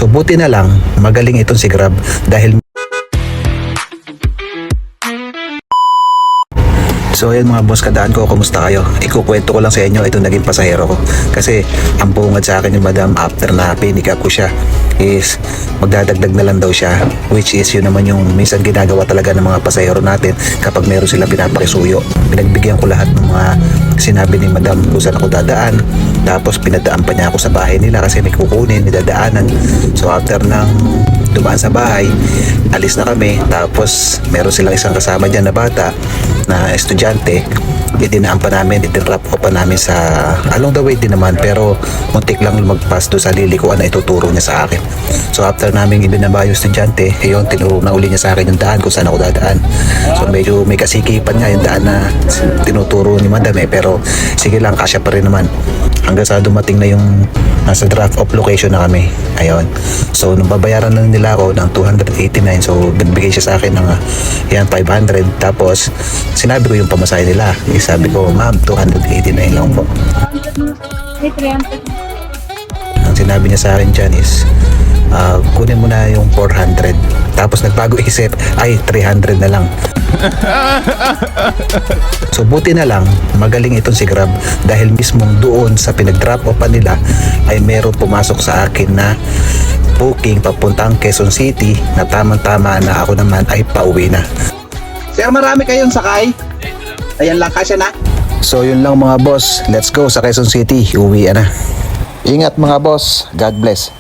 So buti na lang, magaling itong si Grab dahil so ayun mga boss, kadaan ko, kumusta kayo? Ikukwento ko lang sa inyo itong naging pasahero ko. Kasi ang bungad sa akin yung madam after na pinik up ko siya is magdadagdag na lang daw siya, which is yun naman yung minsan ginagawa talaga ng mga pasahero natin kapag meron silang pinapakisuyo. Pinagbigyan ko lahat ng mga sinabi ni madam kung saan ako dadaan, tapos pinadaan pa niya ako sa bahay nila kasi may kukunin, may dadaanan. So after ng dumaan sa bahay, alis na kami, tapos meron silang isang kasama dyan na bata na estudyante, idinaan pa namin, idinrap ko pa namin sa along the way din naman, pero muntik lang lumagpas doon sa lilikuan na ituturo niya sa akin. So after namin ibinaba yung estudyante, yun, tinuro na uli niya sa akin yung daan kung saan ako dadaan. So medyo may kasikipan nga yung daan na tinuturo ni madam pero sige lang, kasya pa rin naman hanggang sa dumating na yung nasa draft of location na kami. Ayun, so nung babayaran na nila ako ng 289, so binibigay siya sa akin ng yan 500, tapos sinabi ko yung pamasahe nila, sabi ko ma'am 289 lang po. Ang sinabi niya sa akin dyan is kunin mo na yung 400, tapos nagbago isip, ay 300 na lang. So buti na lang, magaling itong si Grab dahil mismong doon sa pinag-drop off pa nila ay meron pumasok sa akin na booking papuntang Quezon City na tamang-tama na ako naman ay pauwi na. Sir, marami kayong sakay? Ayan lang, kasya na. So yun lang mga boss, let's go sa Quezon City, uwi na. Ingat mga boss, God bless.